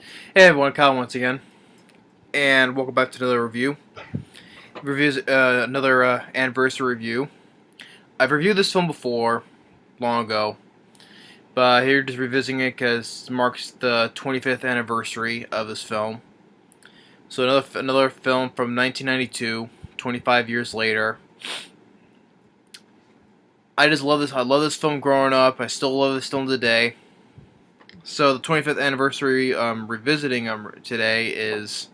Hey everyone, Kyle once again, and welcome back to another review. Reviews another anniversary review. I've reviewed this film before, long ago, but here just revisiting it because it marks the 25th anniversary of this film. So another film from 1992, 25 years later. I just love this. I love this film growing up. I still love this film today. So the 25th anniversary revisiting today is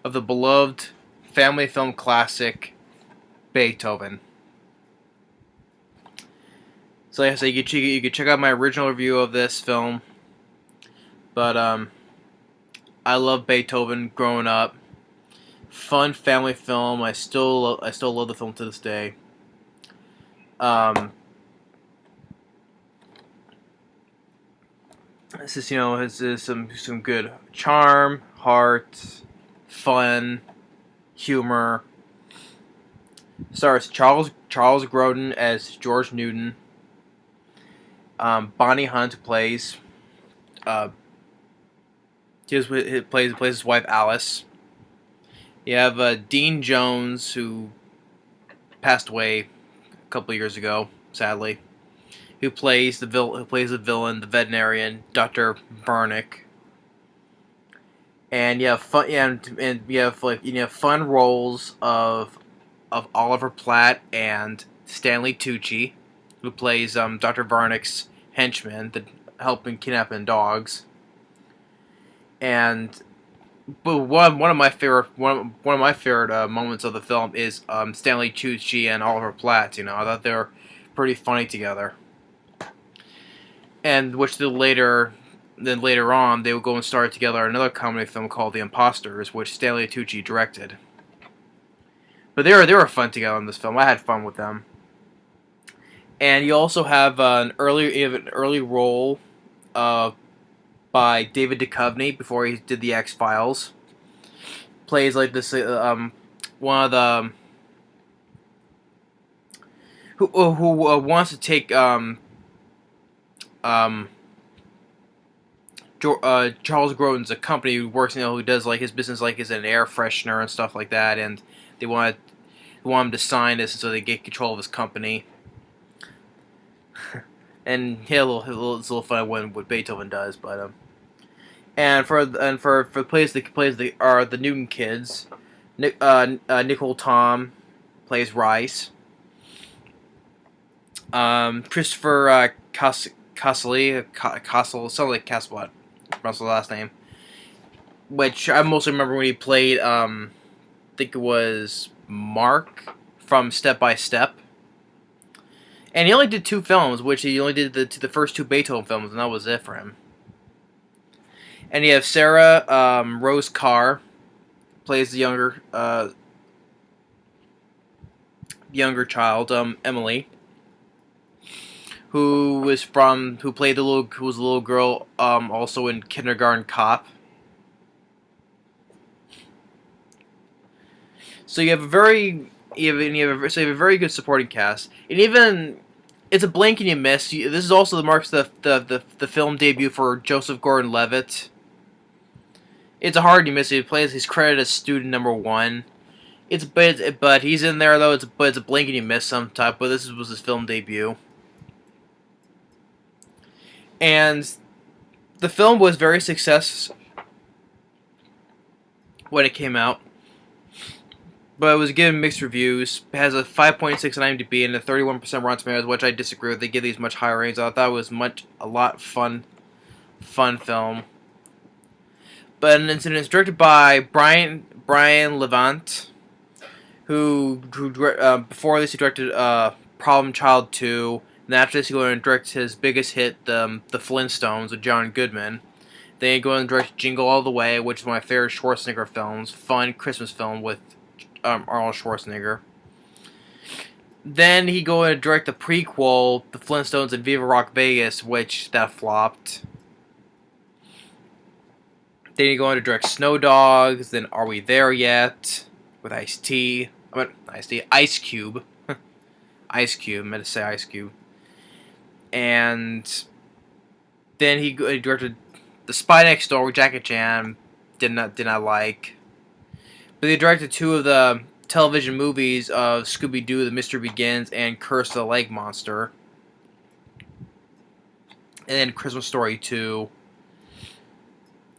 of the beloved family film classic Beethoven. So like I said, you could check out my original review of this film. But I love Beethoven growing up. Fun family film. I still love the film to this day. Um, this is has some good charm, heart, fun, humor. Stars Charles Grodin as George Newton. Bonnie Hunt plays uh, he plays his wife Alice. You have Dean Jones, who passed away a couple of years ago, sadly, who plays the villain, the veterinarian, Dr. Barnick. And you have fun, and you have fun roles of Oliver Platt and Stanley Tucci, who plays Dr. Varnick's henchman, the helping kidnapping dogs. And but one of my favorite moments of the film is Stanley Tucci and Oliver Platt. I thought they were pretty funny together. And which later on they would go and start together another comedy film called The Imposters, which Stanley Tucci directed. But they were fun together in this film. I had fun with them. And you also have an early role by David Duchovny before he did the X-Files. Plays like this one of the who wants to take Charles Grodin's a company who works, who does like his business, like is an air freshener and stuff like that, and they want him to sign this so they get control of his company. And yeah, it's a little fun when what Beethoven does, but for plays the Newton kids, Nicole Tom plays Rice. Christopher Castle, something like Castlebot, that's the last name. Which I mostly remember when he played, I think it was Mark from Step by Step. And he only did 2 films, which he only did the first 2 Beethoven films, and that was it for him. And you have Sarah Rose Carr, plays the younger child, Emily, who was a little girl, also in Kindergarten Cop. So you have a very good supporting cast, and even it's a blink and you miss. This is also marks the film debut for Joseph Gordon-Levitt. It's a hard you miss. He's credited as student number 1. But he's in there though. It's a blink and you miss sometime. But this was his film debut, and the film was very successful when it came out. But it was given mixed reviews. It has a 5.6 on IMDb and a 31% Rotten Tomatoes, which I disagree with. They give these much higher ratings. I thought it was a lot fun film. But it's directed by Brian Levant, who before this he directed Problem Child 2. And after this he go and direct his biggest hit, the Flintstones with John Goodman. Then he go and direct Jingle All the Way, which is one of my favorite Schwarzenegger films. Fun Christmas film with Arnold Schwarzenegger. Then he go and direct the prequel, The Flintstones and Viva Rock Vegas, which that flopped. Then he go on to direct Snow Dogs, then Are We There Yet? With Ice Cube. Ice Cube, I meant to say Ice Cube. And then he directed The Spy Next Door with Jackie Chan did not like. But they directed 2 of the television movies of Scooby-Doo: The Mystery Begins and Curse of the Lake Monster. And then Christmas Story 2.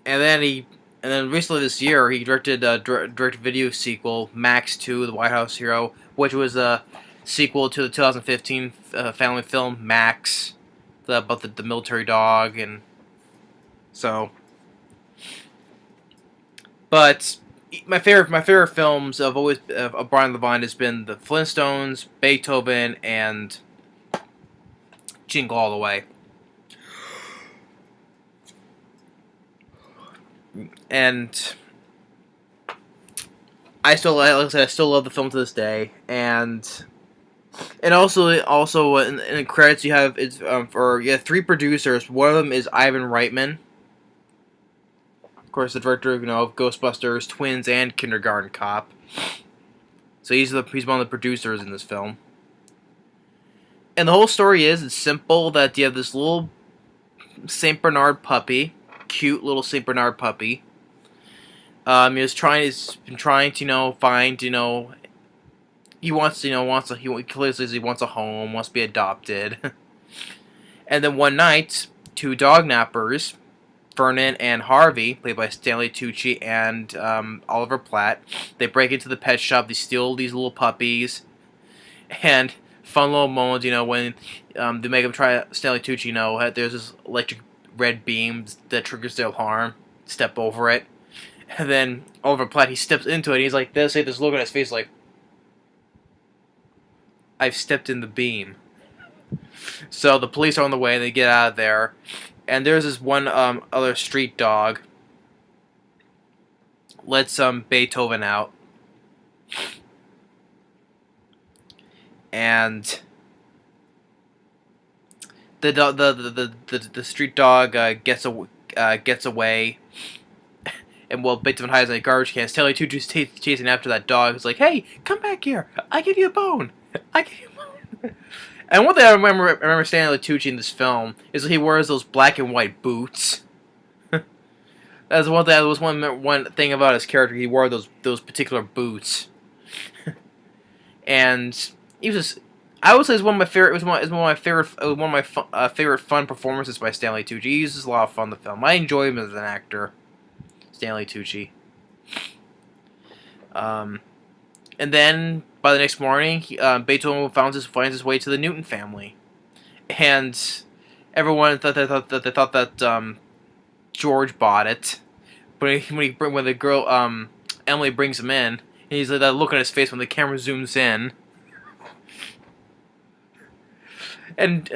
And then recently this year he directed a direct video sequel, Max 2: The White House Hero, which was a sequel to the 2015 family film Max, about the military dog, and so. But my favorite films of Brian Levine has been the Flintstones, Beethoven, and Jingle All the Way. And I still, like I said, I still love the film to this day. And also in the credits you have for 3 producers. One of them is Ivan Reitman, of course, the director of Ghostbusters, Twins, and Kindergarten Cop. So he's one of the producers in this film. And the whole story is simple, that you have this little Saint Bernard puppy, cute little Saint Bernard puppy. He's been trying to find he wants he clearly wants a home, wants to be adopted. And then one night, 2 dog nappers, Vernon and Harvey, played by Stanley Tucci and Oliver Platt, they break into the pet shop. They steal these little puppies, and fun little moment, when they make him try Stanley Tucci. There's this electric red beam that triggers their alarm. Step over it, and then Oliver Platt, he steps into it. And he's like this, this look on his face, like, I've stepped in the beam. So the police are on the way, and they get out of there. And there's this one other street dog. Lets Beethoven out. And the street dog gets away. And while Beethoven hides in a garbage can, Stanley Tucci's chasing after that dog. He's like, "Hey, come back here! I give you a bone! I give you a bone!" And one thing I remember Stanley Tucci in this film is that he wears those black and white boots. That's one thing. That was one thing about his character. He wore those particular boots. And he was just, I would say, it's one of my favorite. It was one of my favorite fun performances by Stanley Tucci. He uses a lot of fun in the film. I enjoy him as an actor, Stanley Tucci. And then by the next morning, Beethoven finds his way to the Newton family, and everyone thought that George bought it. But when the girl Emily brings him in, and he's like that look on his face when the camera zooms in. And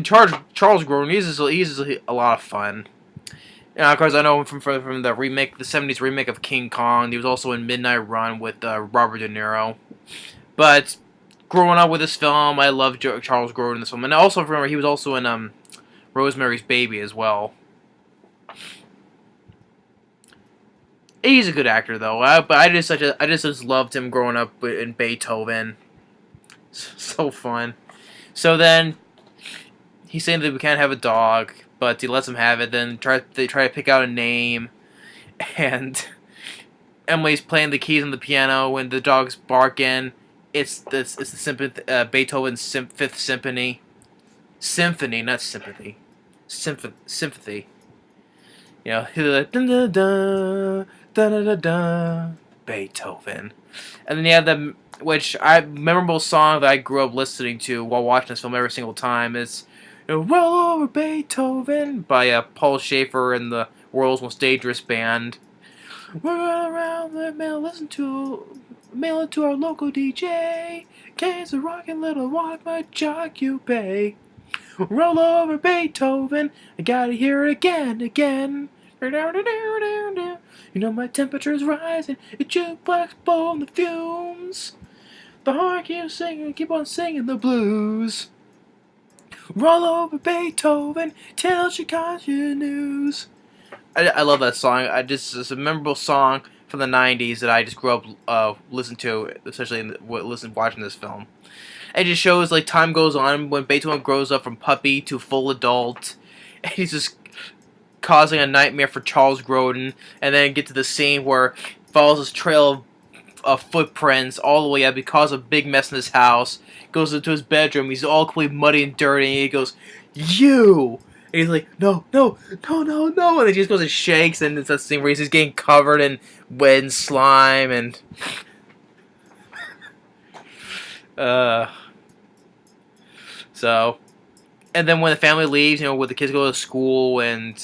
Charles Grodin, he's a lot of fun. And of course, I know him from the remake, the '70s remake of King Kong. He was also in Midnight Run with Robert De Niro. But growing up with this film, I love Charles Grodin in this film, and I also remember he was also in Rosemary's Baby as well. He's a good actor though, but I just loved him growing up in Beethoven. So fun. So then he's saying that we can't have a dog, but he lets him have it. Then they try to pick out a name, and Emily's playing the keys on the piano when the dog's barking. It's the Beethoven's Fifth Symphony. Symphony, not sympathy. Sympathy. He's like da da da da da da Beethoven, and then you have the memorable song that I grew up listening to while watching this film every single time is "Roll Over Beethoven" by Paul Schaefer and the World's Most Dangerous Band. We're around the mail, mail it to our local DJ. Case of rockin' little walk, my jock you pay. Roll over Beethoven, I gotta hear it again. My temperature's rising, it jukebox blowing the fumes. The heart keeps singing, keep on singing the blues. Roll over Beethoven, tell Chicago news. I love that song. It's a memorable song from the '90s that I just grew up listening to, especially watching this film. It just shows like time goes on when Beethoven grows up from puppy to full adult, and he's just causing a nightmare for Charles Grodin, and then get to the scene where follows this trail of footprints all the way up. He causes a big mess in his house. Goes into his bedroom. He's all completely muddy and dirty. And he goes, "You!" And he's like, "No, no, no, no, no!" And he just goes and shakes. And it's that scene where he's getting covered in wet and slime and. So, and then when the family leaves, when the kids go to school and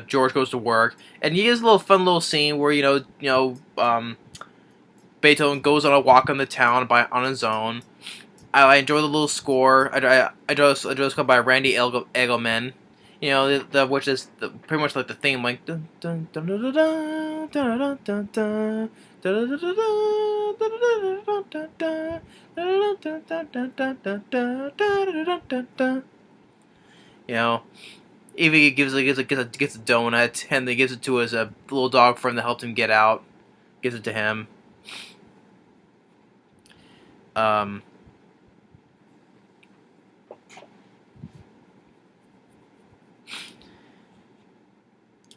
George goes to work, and he has a little fun little scene where Beethoven goes on a walk on the town on his own. I enjoy the little score. I enjoy the score by Randy Egelman. Which is pretty much like the theme, like dun dun dun dun dun dun dun dun dun. Even he gets a donut, and he gives it to his little dog friend that helped him get out. Gives it to him.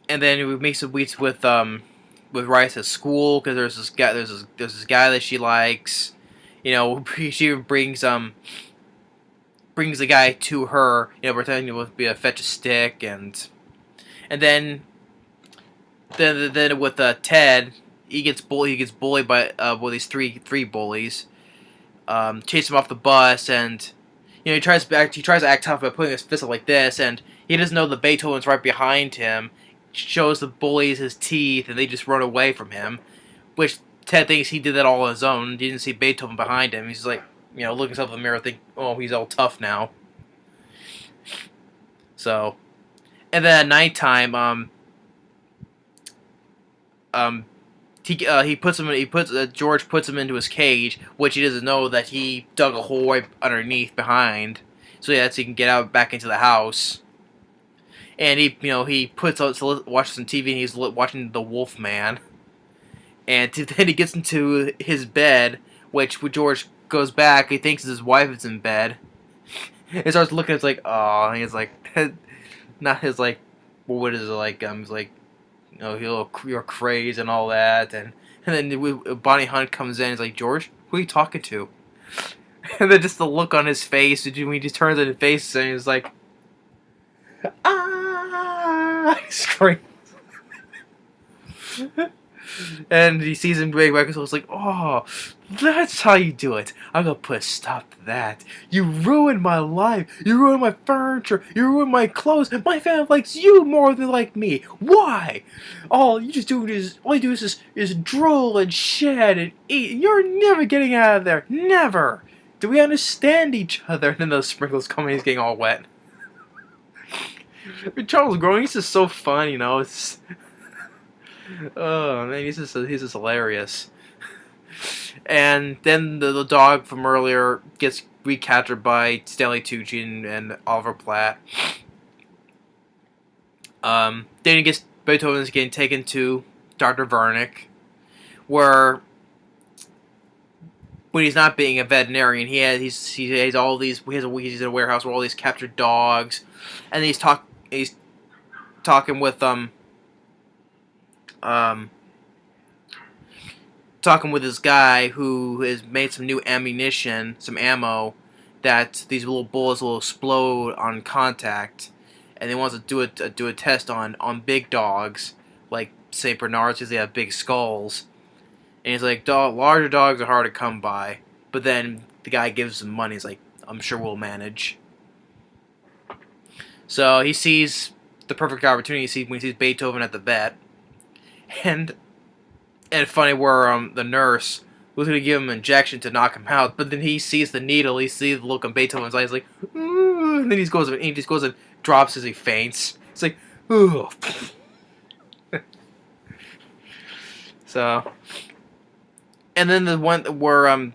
And then he makes a weeks with Rice at school because there's this guy that she likes. She brings the guy to her. Pretending to be a fetch a stick, and then with Ted, he gets bullied by these three bullies. Chase him off the bus, and he tries to act tough by putting his fist up like this, and he doesn't know the Beethoven's right behind him. Shows the bullies his teeth, and they just run away from him. Which Ted thinks he did that all on his own. He didn't see Beethoven behind him. He's like, looking himself in the mirror, think, oh, he's all tough now. So, and then at nighttime, George puts him into his cage, which he doesn't know that he dug a hole right underneath behind, so he can get out back into the house. And he puts out to watch some TV, and he's watching The Wolf Man. And then he gets into his bed, which when George goes back, he thinks his wife is in bed. He starts looking, it's like, oh, and he's like, not his like, well, what is it like? He's like, you're crazy and all that, and then Bonnie Hunt comes in, and he's like, George, who are you talking to? And then just the look on his face, when he just turns on his face, and he's like, he screams. And he sees him break back, so it's like, oh, that's how you do it. I'm gonna put a stop to that. You ruined my life. You ruined my furniture. You ruined my clothes. My family likes you more than like me. Why? All you do is drool and shed and eat. You're never getting out of there. Never. Do we understand each other? And then those sprinkles come and he's getting all wet. Charles Grodin, he's just so fun, It's oh man, he's just hilarious. And then the dog from earlier gets recaptured by Stanley Tucci and Oliver Platt. Then Beethoven's getting taken to Dr. Wernick, where when he's not being a veterinarian, he's in a warehouse with all these captured dogs, and he's talking with this guy who has made some new ammunition, some ammo, that these little bullets will explode on contact, and he wants to do a test on big dogs like Saint Bernards because they have big skulls. And he's like, larger dogs are hard to come by. But then the guy gives him money. He's like, I'm sure we'll manage. So he sees the perfect opportunity when he sees Beethoven at the vet. And funny where the nurse was going to give him an injection to knock him out. But then he sees the needle. He sees the look on Beethoven's eyes. Like, ooh, and then he just goes and drops as he faints. It's like, ooh. So... And then the one where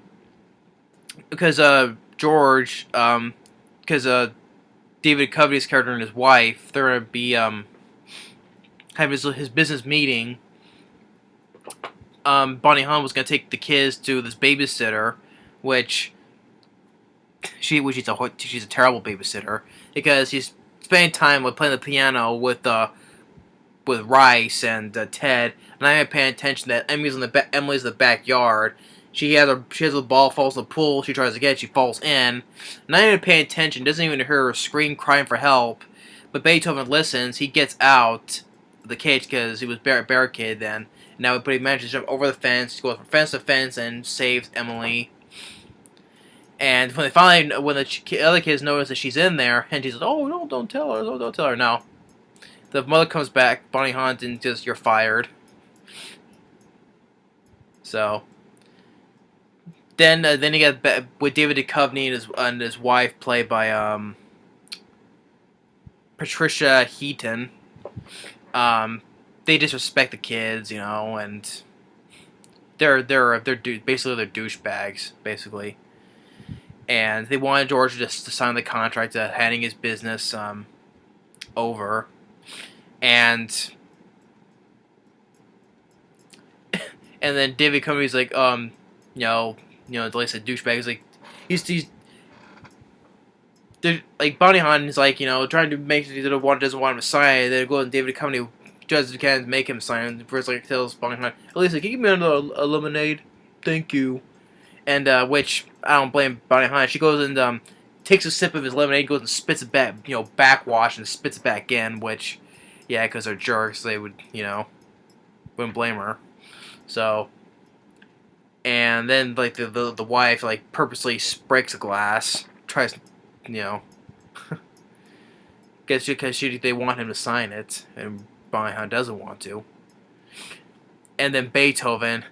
because George because David Coveney's character and his wife, they're gonna be have his business meeting. Bonnie Hunt was gonna take the kids to this babysitter, which she's a terrible babysitter because she's spending time with playing the piano with Rice and Ted, and I'm not paying attention that Emily's in the backyard. She has a ball, falls in the pool. She tries to get it. She falls in. Not even paying attention. Doesn't even hear her scream, crying for help. But Beethoven listens. He gets out of the cage because he was barricaded then. But he manages to jump over the fence. He goes from fence to fence and saves Emily. And when the other kids notice that she's in there, and she's like, "Oh no, don't tell her! Don't tell her!" No, the mother comes back, Bonnie Hunt, and just you're fired. So then you get with David Duchovny and his wife, played by Patricia Heaton. They disrespect the kids, and basically they're douchebags, basically. And they wanted George just to sign the contract, handing his business over, and then David Duchovny's like, like I said, douchebag. He's like Bonnie Hunt is like, trying to make doesn't want him to sign it. Then goes and David Duchovny does what he can to make him sign it. And first, like, tells Bonnie Hunt, at least, like, can you give me a lemonade? Thank you. And which I don't blame Bonnie Hunt. She goes and takes a sip of his lemonade, goes and spits it back, backwash and spits it back in. Which, yeah, because they're jerks, they would, wouldn't blame her. So, and then like the wife like purposely breaks a glass, tries, because they want him to sign it, and Bonnie Hunt doesn't want to. And then Beethoven,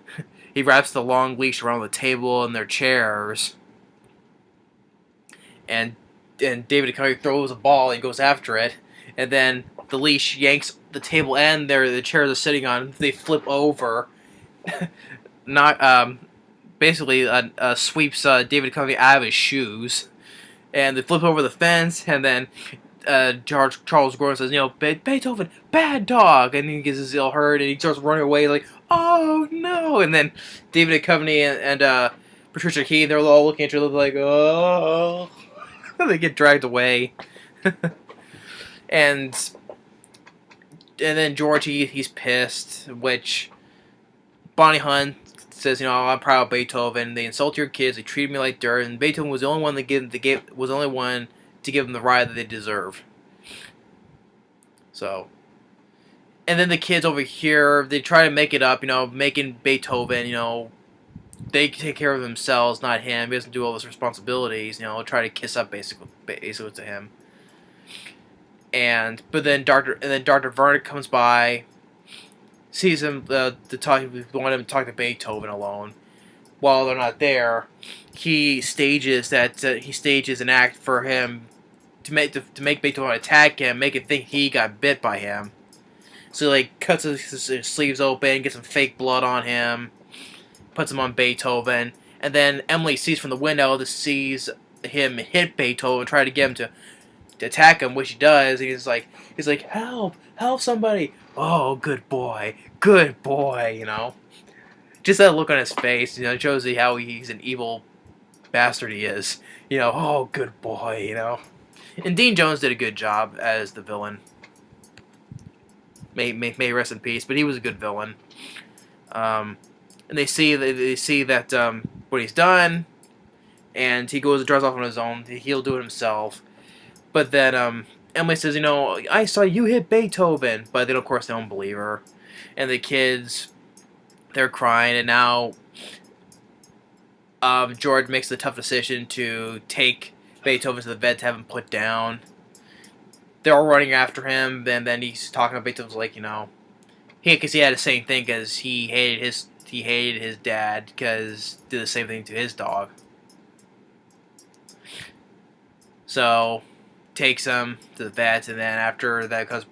he wraps the long leash around the table and their chairs, and David Duchovny throws a ball and goes after it, and then the leash yanks the table and the chairs are sitting on. They flip over, not basically sweeps David Duchovny out of his shoes, and they flip over the fence, and then Charles Grodin says, Beethoven, bad dog, and he gets his ill hurt, and he starts running away like, oh no, and then David Duchovny and Patricia Heaton, they're all looking at each other like, oh, they get dragged away, and then George, he's pissed, which Bonnie Hunt says, I'm proud of Beethoven. They insult your kids. They treated me like dirt. And Beethoven was the only one to give them the ride that they deserve. So, and then the kids over here, they try to make it up. Making Beethoven, they take care of themselves, not him. He doesn't do all those responsibilities. Try to kiss up basically to him. But then Dr. Vernick comes by, sees him want him to talk to Beethoven alone. While they're not there, he stages an act for him to make Beethoven attack him, make it think he got bit by him. So he cuts his sleeves open, gets some fake blood on him, puts him on Beethoven, and then Emily sees from the window sees him hit Beethoven, try to get him to attack him, which he does. He's like, help somebody. Oh, good boy. Just that look on his face, shows you how he's an evil bastard he is. Oh, good boy, And Dean Jones did a good job as the villain. May rest in peace, but he was a good villain. And they see that what he's done, and he goes and drives off on his own. He'll do it himself. But then Emily says, I saw you hit Beethoven. But then, of course, they don't believe her. And the kids, they're crying. And now George makes the tough decision to take Beethoven to the vet to have him put down. They're all running after him. And then he's talking about Beethoven's like, because he had the same thing because he hated his dad because did the same thing to his dog. So takes him to the vet, and then after that comes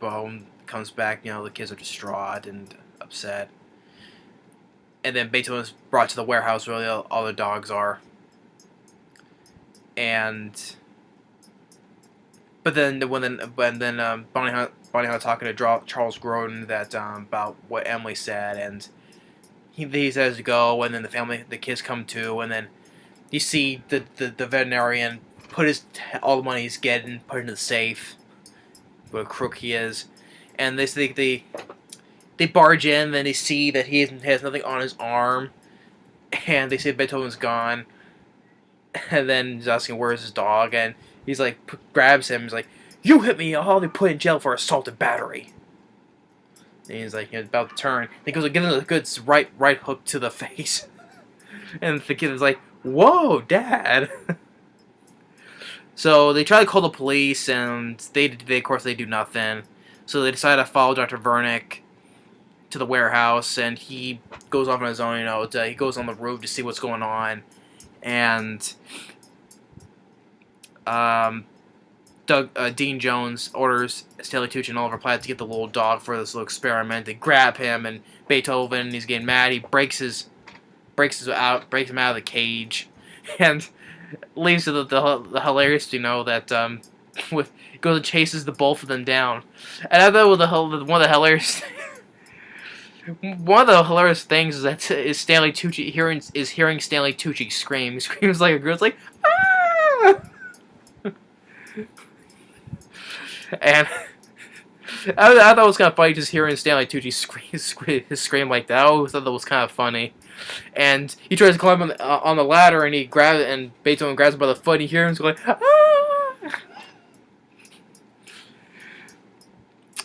back, the kids are distraught and upset. And then Beethoven's brought to the warehouse where all the dogs are. But then Bonnie Hunt talking to Charles Grodin that about what Emily said, and he says to go, and then the kids come too, and then you see the veterinarian put all the money he's getting, put it in the safe. What a crook he is. And they barge in, then they see that he has nothing on his arm, and they say Beethoven's gone. And then he's asking where's his dog, and he's like grabs him. He's like, "You hit me! I'll be put in jail for assault and battery." And he's like, about to turn. And he goes, give him a good right hook to the face. And the kid is like, "Whoa, Dad!" So they try to call the police, and they of course they do nothing. So they decide to follow Dr. Vernick to the warehouse, and he goes off on his own. He goes on the roof to see what's going on, and Dean Jones orders Stanley Tucci and Oliver Platt to get the little dog for this little experiment. They grab him, and Beethoven, he's getting mad. He breaks him out of the cage, and leads to the hilarious, that goes and chases the both of them down. And I thought one of the hilarious things is that is Stanley Tucci hearing Stanley Tucci scream. He screams like a girl. It's like, ah! And I thought it was kind of funny just hearing Stanley Tucci scream like that. I always thought that was kind of funny. And he tries to climb on the ladder, and Beethoven grabs him by the foot, and you hear him go like, ah!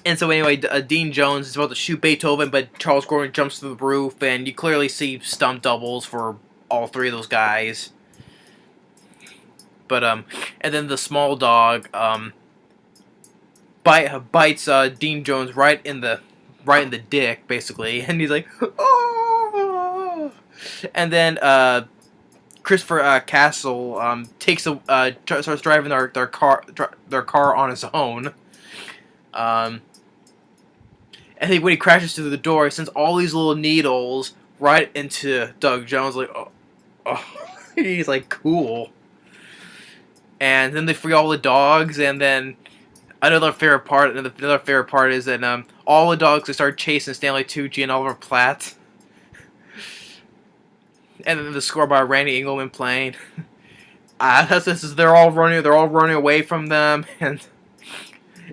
And so anyway, Dean Jones is about to shoot Beethoven, but Charles Grodin jumps through the roof, and you clearly see stunt doubles for all three of those guys. But and then the small dog bites Dean Jones right in the dick, basically, and he's like, oh! And then Christopher Castle starts driving their car on his own. And when he crashes through the door, he sends all these little needles right into Doug Jones. Like, oh. He's like, cool. And then they free all the dogs, and then another favorite part is that all the dogs start chasing Stanley Tucci and Oliver Platt. And then the score by Randy Engelman playing. They're all running away from them, and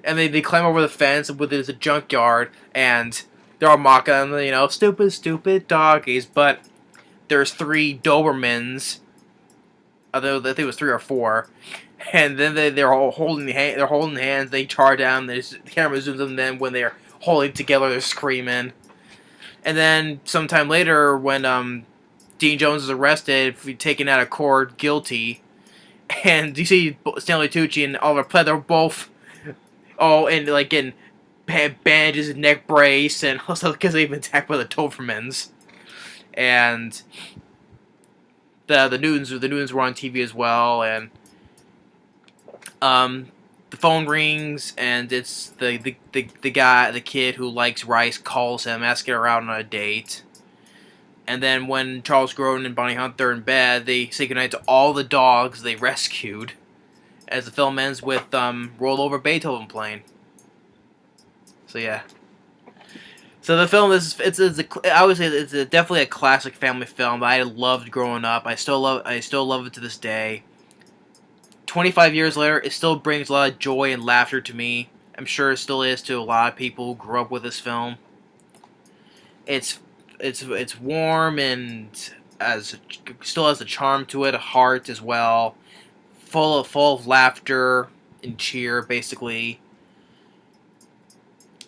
they climb over the fence with there's a junkyard, and they're all mocking them, stupid doggies. But there's 3 Dobermans. Although I think it was 3 or 4. And then they're all holding hands. They charge down. The camera zooms on them when they're holding together. They're screaming. And then sometime later, when Dean Jones is arrested, taken out of court, guilty, and you see Stanley Tucci and Oliver Platt, they're both getting bandages and neck brace, and also because they've been attacked by the Dobermans. And the Newtons were on TV as well, and the phone rings, and it's the kid who likes rice calls him, asking her out on a date. And then when Charles Grodin and Bonnie Hunt are in bed, they say goodnight to all the dogs they rescued, as the film ends with Roll Over Beethoven playing. So yeah. So the film I would say it's definitely a classic family film that I loved growing up. I still love it to this day. 25 years later, it still brings a lot of joy and laughter to me. I'm sure it still is to a lot of people who grew up with this film. It's warm and still has a charm to it, a heart as well, full of laughter and cheer, basically.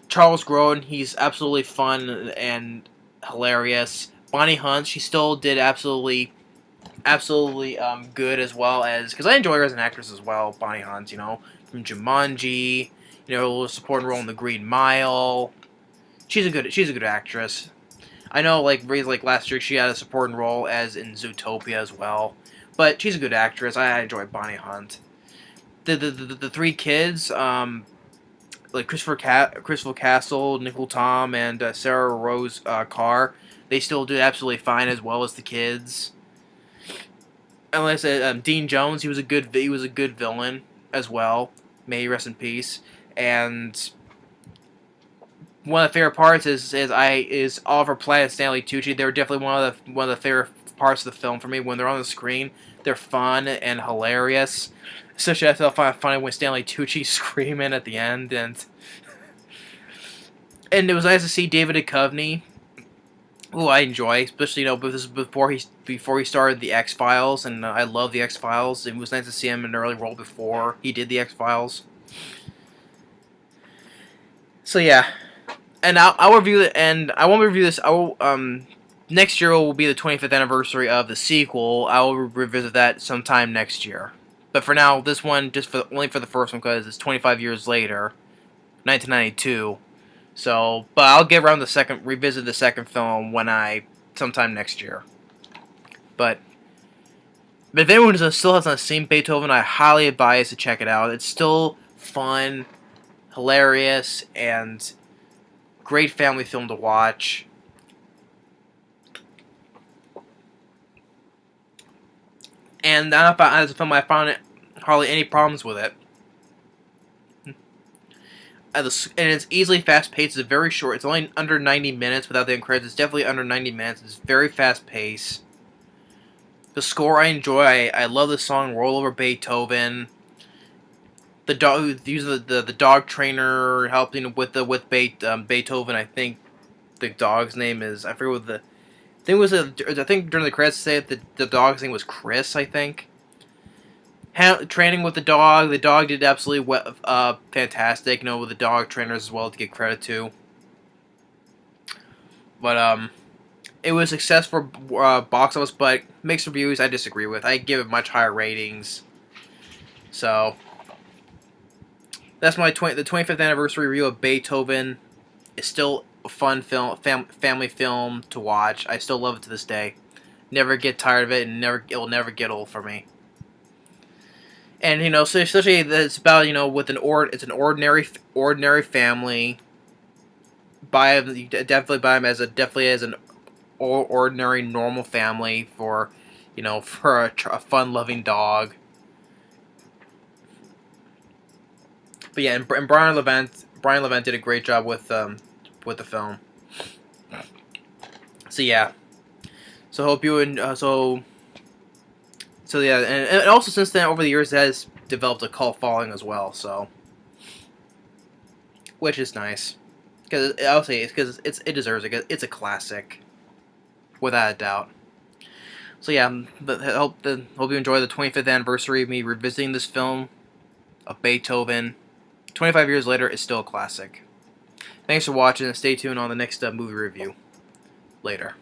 Charles Grodin, he's absolutely fun and hilarious. Bonnie Hunt, she still did absolutely good, as well as, because I enjoy her as an actress as well. Bonnie Hunt, from Jumanji, a little supporting role in The Green Mile. She's a good actress. I know, like last year, she had a supporting role as in Zootopia as well. But she's a good actress. I enjoy Bonnie Hunt. The 3 kids, like Christopher Castle, Nicole Tom, and Sarah Rose Carr, they still do absolutely fine, as well as the kids. And like I said, Dean Jones, he was a good villain as well. May he rest in peace. And one of the favorite parts is Oliver Platt and Stanley Tucci. They're definitely one of the favorite parts of the film for me. When they're on the screen, they're fun and hilarious. Especially I thought funny when Stanley Tucci screaming at the end, and it was nice to see David Duchovny, who I enjoy, especially this is before he started the X Files, and I love the X Files. It was nice to see him in an early role before he did the X Files. So yeah, and I'll review it, and I won't review this. I will next year will be the 25th anniversary of the sequel. I will revisit that sometime next year. But for now, this one only for the first one because it's 25 years later, 1992. So, but I'll get around revisit the second film sometime next year. But if anyone still hasn't seen Beethoven, I highly advise to check it out. It's still fun, hilarious, and great family film to watch. And as a film, I found hardly any problems with it. And it's easily fast-paced. It's very short. It's only under 90 minutes without the end credits. It's definitely under 90 minutes. It's very fast-paced. The score I enjoy. I love the song "Roll Over Beethoven." The dog, the dog trainer helping with Beethoven. I think the dog's name is, I forget what the thing was. I think during the credits say that the dog's name was Chris. I think. Training with the dog did absolutely fantastic. With the dog trainers as well to get credit to. But it was a success for box office, but mixed reviews I disagree with. I give it much higher ratings. So that's the 25th anniversary review of Beethoven. It's still a fun family film to watch. I still love it to this day. Never get tired of it, and it will never get old for me. And so especially it's about with it's an ordinary family. Definitely buy them as an ordinary normal family for for a fun loving dog. But yeah, and Brian Levant did a great job with the film. So yeah, so hope you So yeah, and also since then, over the years, it has developed a cult following as well. So, which is nice, because I'll say it deserves it. It's a classic, without a doubt. So yeah, but hope you enjoy the 25th anniversary of me revisiting this film of Beethoven. 25 years later, it's still a classic. Thanks for watching, and stay tuned on the next movie review. Later.